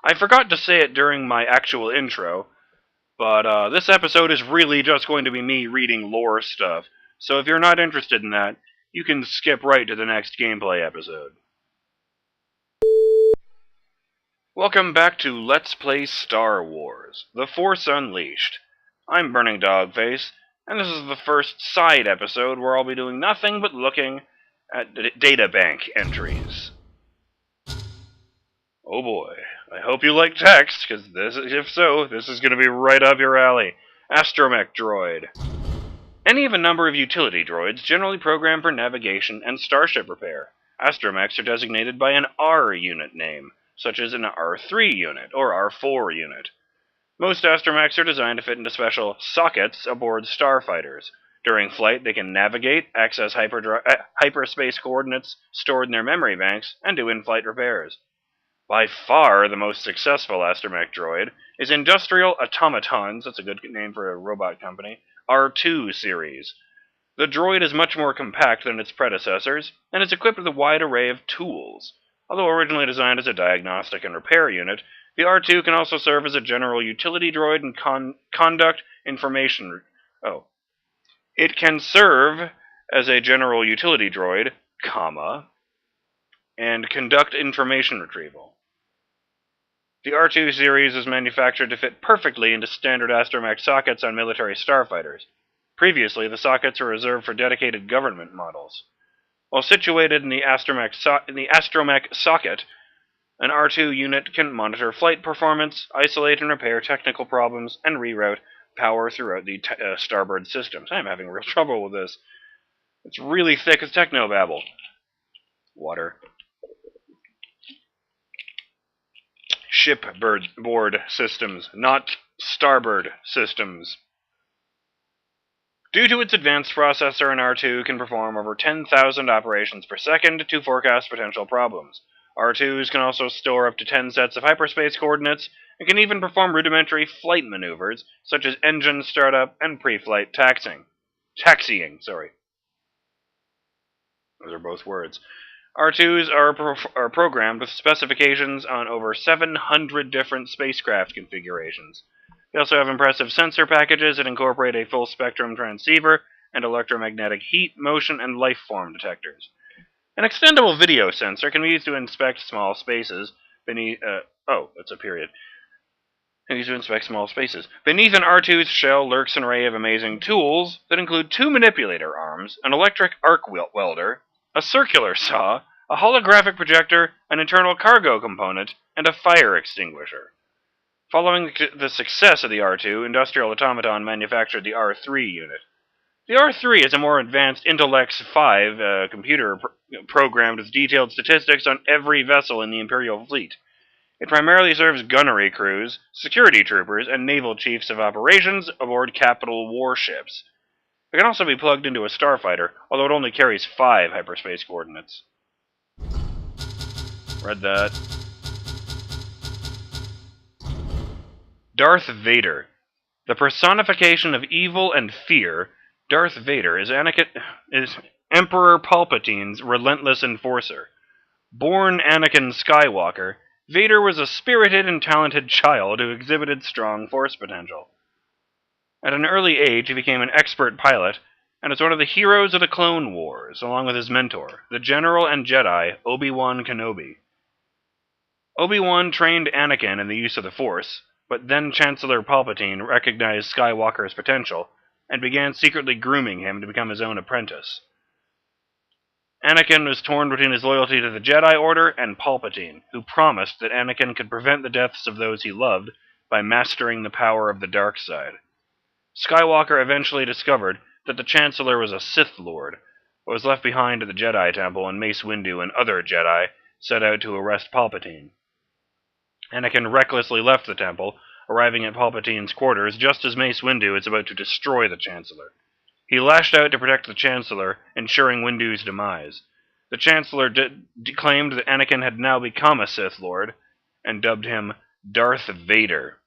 I forgot to say it during my actual intro, but this episode is really just going to be me reading lore stuff, so if you're not interested in that, you can skip right to the next gameplay episode. Welcome back to Let's Play Star Wars: The Force Unleashed. I'm BurningDogFace, and this is the first side episode where I'll be doing nothing but looking at databank entries. Oh boy, I hope you like text, because if so, this is going to be right up your alley. Astromech Droid. Any of a number of utility droids generally programmed for navigation and starship repair. Astromechs are designated by an R unit name, such as an R3 unit or R4 unit. Most astromechs are designed to fit into special sockets aboard starfighters. During flight, they can navigate, access hyperspace coordinates stored in their memory banks, and do in-flight repairs. By far the most successful astromech droid is Industrial Automatons, that's a good name for a robot company, R2 series. The droid is much more compact than its predecessors, and is equipped with a wide array of tools. Although originally designed as a diagnostic and repair unit, the R2 can also serve as a general utility droid and conduct information... It can serve as a general utility droid, and conduct information retrieval. The R2 series is manufactured to fit perfectly into standard astromech sockets on military starfighters. Previously, the sockets were reserved for dedicated government models. While situated in the astromech socket, an R2 unit can monitor flight performance, isolate and repair technical problems, and reroute power throughout the starboard systems. I'm having real trouble with this. It's really thick as technobabble. Water. Shipboard systems, not starboard systems. Due to its advanced processor, an R2 can perform over 10,000 operations per second to forecast potential problems. R2s can also store up to 10 sets of hyperspace coordinates, and can even perform rudimentary flight maneuvers, such as engine startup and pre-flight taxiing. Those are both words. R2s are programmed with specifications on over 700 different spacecraft configurations. They also have impressive sensor packages that incorporate a full-spectrum transceiver and electromagnetic heat, motion, and life form detectors. An extendable video sensor can be used to inspect small spaces beneath... that's a period. Used to inspect small spaces. Beneath an R2's shell lurks an array of amazing tools that include 2 manipulator arms, an electric arc welder, a circular saw, a holographic projector, an internal cargo component, and a fire extinguisher. Following the success of the R2, Industrial Automaton manufactured the R3 unit. The R3 is a more advanced Intellex 5 computer programmed with detailed statistics on every vessel in the Imperial fleet. It primarily serves gunnery crews, security troopers, and naval chiefs of operations aboard capital warships. It can also be plugged into a starfighter, although it only carries 5 hyperspace coordinates. Read that. Darth Vader. The personification of evil and fear, Darth Vader is Emperor Palpatine's relentless enforcer. Born Anakin Skywalker, Vader was a spirited and talented child who exhibited strong force potential. At an early age, he became an expert pilot, and is one of the heroes of the Clone Wars, along with his mentor, the General and Jedi Obi-Wan Kenobi. Obi-Wan trained Anakin in the use of the Force, but then Chancellor Palpatine recognized Skywalker's potential, and began secretly grooming him to become his own apprentice. Anakin was torn between his loyalty to the Jedi Order and Palpatine, who promised that Anakin could prevent the deaths of those he loved by mastering the power of the dark side. Skywalker eventually discovered that the Chancellor was a Sith Lord, but was left behind at the Jedi Temple, and Mace Windu and other Jedi set out to arrest Palpatine. Anakin recklessly left the temple, arriving at Palpatine's quarters just as Mace Windu is about to destroy the Chancellor. He lashed out to protect the Chancellor, ensuring Windu's demise. The Chancellor claimed that Anakin had now become a Sith Lord, and dubbed him Darth Vader.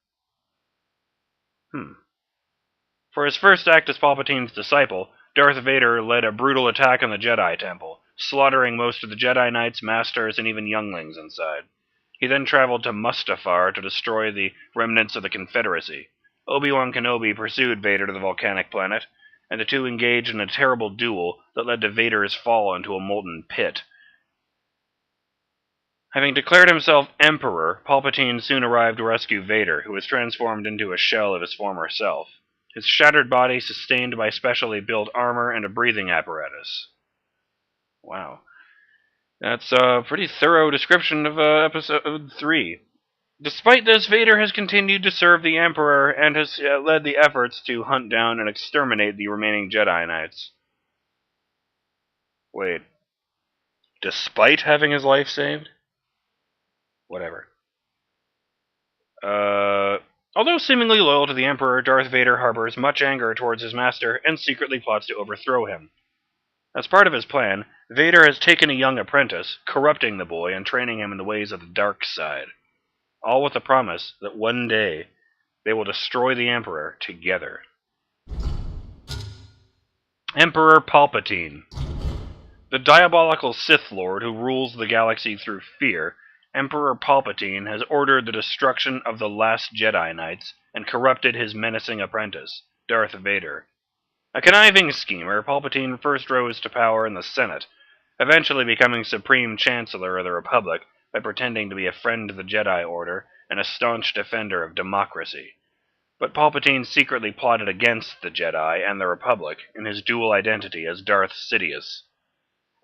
For his first act as Palpatine's disciple, Darth Vader led a brutal attack on the Jedi Temple, slaughtering most of the Jedi Knights, Masters, and even younglings inside. He then traveled to Mustafar to destroy the remnants of the Confederacy. Obi-Wan Kenobi pursued Vader to the volcanic planet, and the two engaged in a terrible duel that led to Vader's fall into a molten pit. Having declared himself Emperor, Palpatine soon arrived to rescue Vader, who was transformed into a shell of his former self, his shattered body sustained by specially built armor and a breathing apparatus. Wow. That's a pretty thorough description of Episode 3. Despite this, Vader has continued to serve the Emperor and has led the efforts to hunt down and exterminate the remaining Jedi Knights. Wait. Despite having his life saved? Whatever. Although seemingly loyal to the Emperor, Darth Vader harbors much anger towards his master and secretly plots to overthrow him. As part of his plan, Vader has taken a young apprentice, corrupting the boy and training him in the ways of the dark side, all with the promise that one day they will destroy the Emperor together. Emperor Palpatine. The diabolical Sith Lord who rules the galaxy through fear, Emperor Palpatine has ordered the destruction of the last Jedi Knights and corrupted his menacing apprentice, Darth Vader. A conniving schemer, Palpatine first rose to power in the Senate, eventually becoming Supreme Chancellor of the Republic by pretending to be a friend to the Jedi Order and a staunch defender of democracy. But Palpatine secretly plotted against the Jedi and the Republic in his dual identity as Darth Sidious.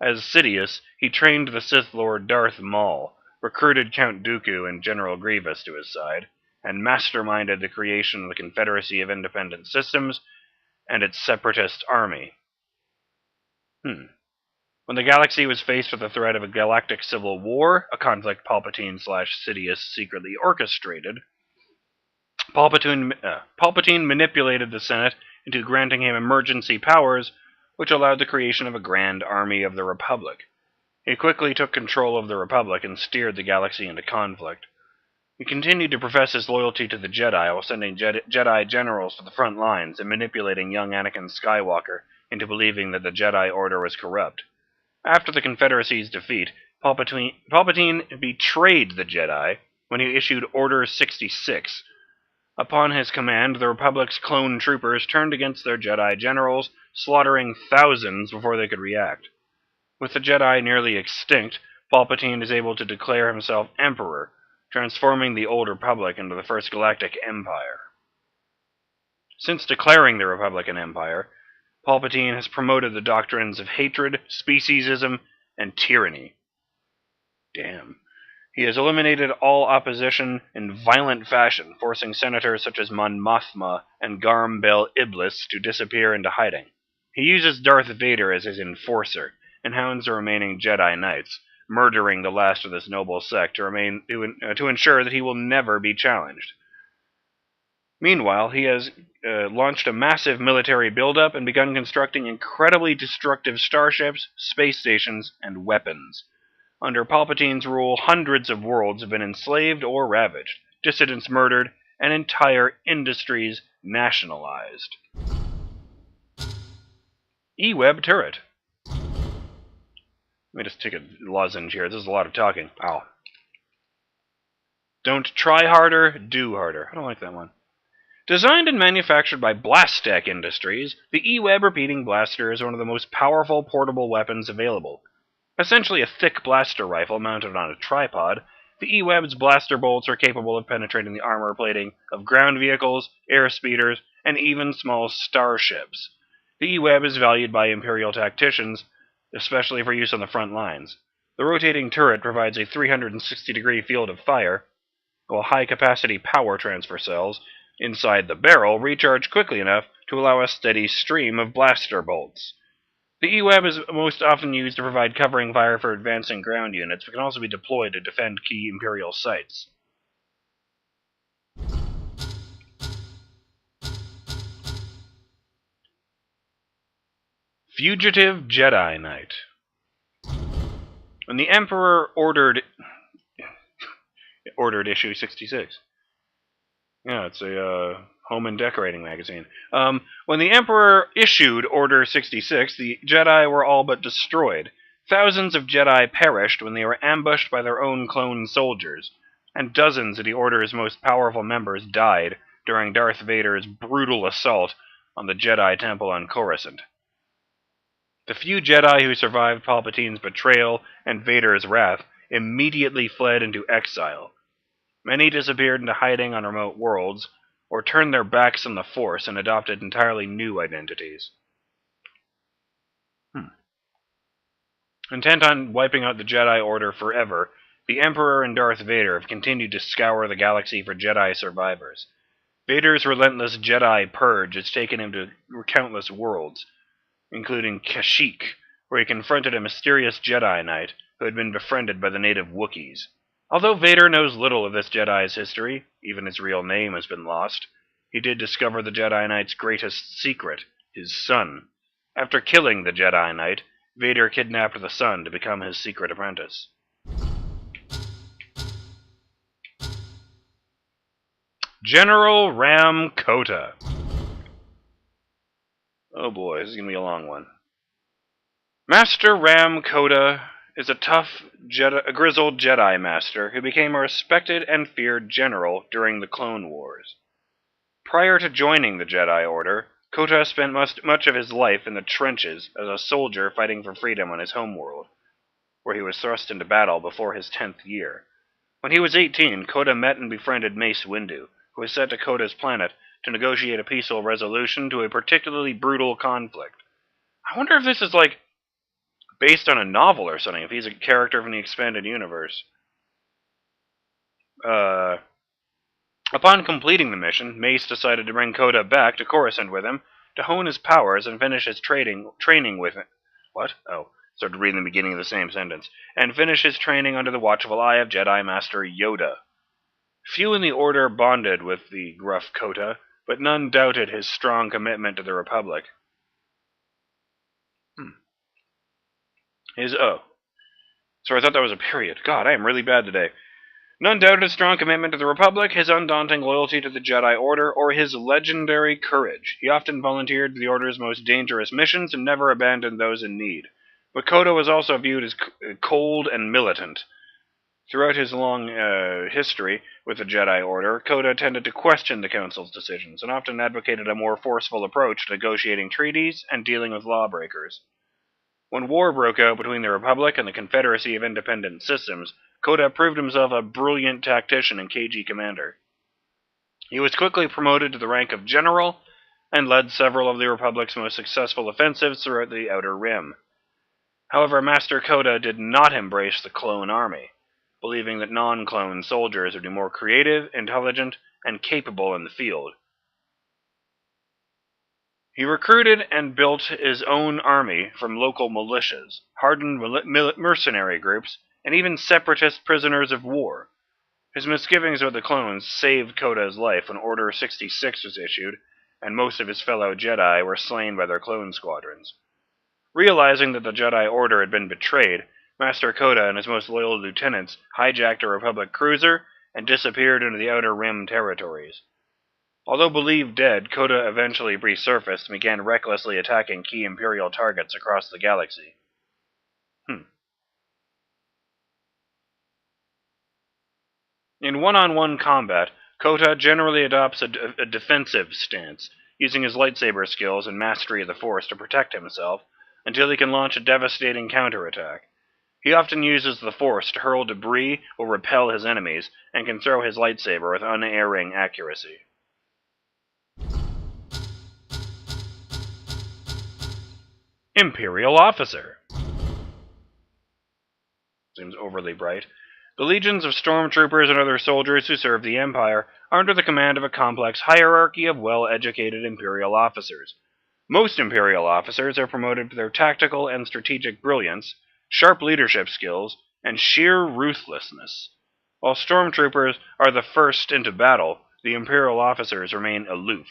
As Sidious, he trained the Sith Lord Darth Maul, recruited Count Dooku and General Grievous to his side, and masterminded the creation of the Confederacy of Independent Systems and its separatist army. When the galaxy was faced with the threat of a galactic civil war, a conflict Palpatine/Sidious secretly orchestrated, Palpatine manipulated the Senate into granting him emergency powers, which allowed the creation of a grand army of the Republic. He quickly took control of the Republic and steered the galaxy into conflict. He continued to profess his loyalty to the Jedi while sending Jedi generals to the front lines and manipulating young Anakin Skywalker into believing that the Jedi Order was corrupt. After the Confederacy's defeat, Palpatine betrayed the Jedi when he issued Order 66. Upon his command, the Republic's clone troopers turned against their Jedi generals, slaughtering thousands before they could react. With the Jedi nearly extinct, Palpatine is able to declare himself Emperor, transforming the Old Republic into the First Galactic Empire. Since declaring the Republic an empire, Palpatine has promoted the doctrines of hatred, speciesism, and tyranny. Damn. He has eliminated all opposition in violent fashion, forcing senators such as Mon Mothma and Garm Bel Iblis to disappear into hiding. He uses Darth Vader as his enforcer, and hounds the remaining Jedi Knights, murdering the last of this noble sect to ensure that he will never be challenged. Meanwhile, he has launched a massive military buildup and begun constructing incredibly destructive starships, space stations, and weapons. Under Palpatine's rule, hundreds of worlds have been enslaved or ravaged, dissidents murdered, and entire industries nationalized. EWEB Turret. Let me just take a lozenge here. This is a lot of talking. Ow. Don't try harder, do harder. I don't like that one. Designed and manufactured by Blastech Industries, the EWEB repeating blaster is one of the most powerful portable weapons available. Essentially a thick blaster rifle mounted on a tripod, the EWEB's blaster bolts are capable of penetrating the armor plating of ground vehicles, air speeders, and even small starships. The EWEB is valued by Imperial tacticians, especially for use on the front lines. The rotating turret provides a 360-degree field of fire, while high-capacity power transfer cells inside the barrel recharge quickly enough to allow a steady stream of blaster bolts. The EWEB is most often used to provide covering fire for advancing ground units, but can also be deployed to defend key Imperial sites. Fugitive Jedi Knight. When the Emperor ordered issue 66. Yeah, it's a home and decorating magazine. When the Emperor issued Order 66, the Jedi were all but destroyed. Thousands of Jedi perished when they were ambushed by their own clone soldiers. and dozens of the Order's most powerful members died during Darth Vader's brutal assault on the Jedi Temple on Coruscant. The few Jedi who survived Palpatine's betrayal and Vader's wrath immediately fled into exile. Many disappeared into hiding on remote worlds, or turned their backs on the Force and adopted entirely new identities. Intent on wiping out the Jedi Order forever, the Emperor and Darth Vader have continued to scour the galaxy for Jedi survivors. Vader's relentless Jedi purge has taken him to countless worlds, including Kashyyyk, where he confronted a mysterious Jedi Knight who had been befriended by the native Wookiees. Although Vader knows little of this Jedi's history, even his real name has been lost, he did discover the Jedi Knight's greatest secret, his son. After killing the Jedi Knight, Vader kidnapped the son to become his secret apprentice. General Ram Kota. Oh boy, this is going to be a long one. Master Ram Kota is a tough, grizzled Jedi Master who became a respected and feared general during the Clone Wars. Prior to joining the Jedi Order, Kota spent much of his life in the trenches as a soldier fighting for freedom on his homeworld, where he was thrust into battle before his 10th year. When he was 18, Kota met and befriended Mace Windu, who was sent to Kota's planet to negotiate a peaceful resolution to a particularly brutal conflict. I wonder if this is, based on a novel or something, if he's a character from the expanded universe. Upon completing the mission, Mace decided to bring Kota back to Coruscant with him to hone his powers and finish his training with him. What? Oh, started reading the beginning of the same sentence. And finish his training under the watchful eye of Jedi Master Yoda. Few in the Order bonded with the gruff Kota, but none doubted his strong commitment to the Republic. Sorry, I thought that was a period. God, I am really bad today. None doubted his strong commitment to the Republic, his undaunting loyalty to the Jedi Order, or his legendary courage. He often volunteered for the Order's most dangerous missions and never abandoned those in need. But Kota was also viewed as cold and militant. Throughout his long history with the Jedi Order, Kota tended to question the Council's decisions, and often advocated a more forceful approach to negotiating treaties and dealing with lawbreakers. When war broke out between the Republic and the Confederacy of Independent Systems, Kota proved himself a brilliant tactician and KG commander. He was quickly promoted to the rank of general, and led several of the Republic's most successful offensives throughout the Outer Rim. However, Master Kota did not embrace the clone army, believing that non-clone soldiers would be more creative, intelligent, and capable in the field. He recruited and built his own army from local militias, hardened mercenary groups, and even separatist prisoners of war. His misgivings about the clones saved Kota's life when Order 66 was issued, and most of his fellow Jedi were slain by their clone squadrons. Realizing that the Jedi Order had been betrayed, Master Kota and his most loyal lieutenants hijacked a Republic cruiser and disappeared into the Outer Rim territories. Although believed dead, Kota eventually resurfaced and began recklessly attacking key Imperial targets across the galaxy. In one-on-one combat, Kota generally adopts a defensive stance, using his lightsaber skills and mastery of the Force to protect himself, until he can launch a devastating counterattack. He often uses the Force to hurl debris or repel his enemies, and can throw his lightsaber with unerring accuracy. Imperial Officer. Seems overly bright. The legions of stormtroopers and other soldiers who serve the Empire are under the command of a complex hierarchy of well-educated Imperial officers. Most Imperial officers are promoted for their tactical and strategic brilliance, sharp leadership skills, and sheer ruthlessness. While stormtroopers are the first into battle, the Imperial officers remain aloof,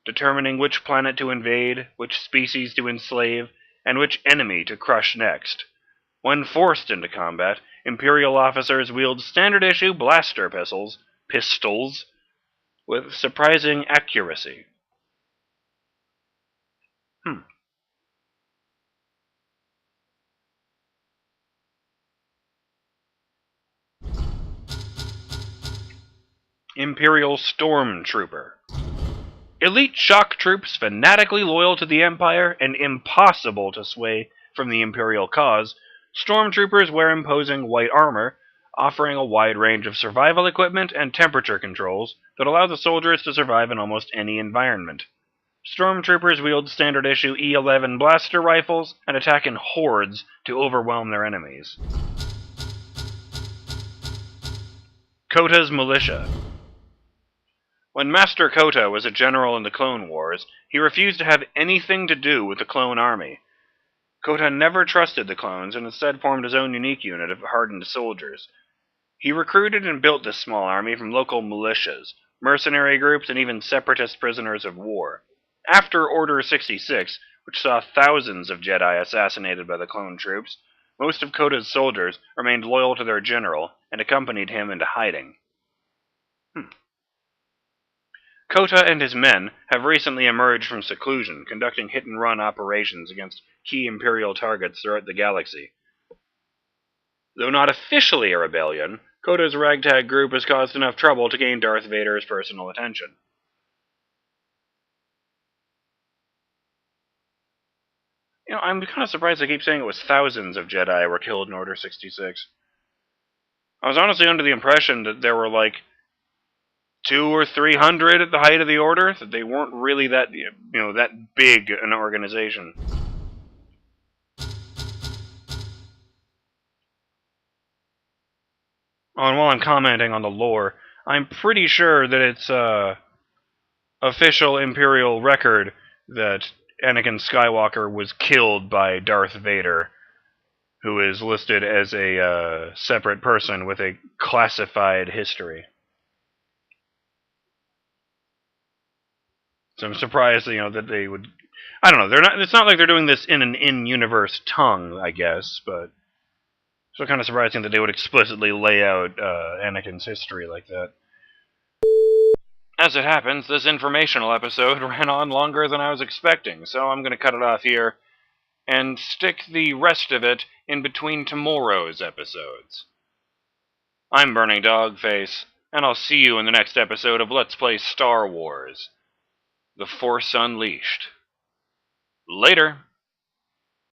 determining which planet to invade, which species to enslave, and which enemy to crush next. When forced into combat, Imperial officers wield standard-issue blaster pistols, with surprising accuracy. Imperial Stormtrooper. Elite shock troops fanatically loyal to the Empire and impossible to sway from the Imperial cause, Stormtroopers wear imposing white armor, offering a wide range of survival equipment and temperature controls that allow the soldiers to survive in almost any environment. Stormtroopers wield standard-issue E11 blaster rifles and attack in hordes to overwhelm their enemies. Kotas Militia. When Master Kota was a general in the Clone Wars, he refused to have anything to do with the clone army. Kota never trusted the clones and instead formed his own unique unit of hardened soldiers. He recruited and built this small army from local militias, mercenary groups, and even separatist prisoners of war. After Order 66, which saw thousands of Jedi assassinated by the clone troops, most of Kota's soldiers remained loyal to their general and accompanied him into hiding. Kota and his men have recently emerged from seclusion, conducting hit-and-run operations against key Imperial targets throughout the galaxy. Though not officially a rebellion, Kota's ragtag group has caused enough trouble to gain Darth Vader's personal attention. I'm kind of surprised they keep saying it was thousands of Jedi were killed in Order 66. I was honestly under the impression that there were like 200 or 300 at the height of the Order, that they weren't really that big an organization. Oh, and while I'm commenting on the lore, I'm pretty sure that it's official Imperial record that Anakin Skywalker was killed by Darth Vader, who is listed as a separate person with a classified history. So I'm surprised, that they would. I don't know. They're not. It's not like they're doing this in an in-universe tongue, I guess, but it's so kind of surprising that they would explicitly lay out Anakin's history like that. As it happens, this informational episode ran on longer than I was expecting, so I'm going to cut it off here and stick the rest of it in between tomorrow's episodes. I'm BurningDogFace, and I'll see you in the next episode of Let's Play Star Wars: The Force Unleashed. Later!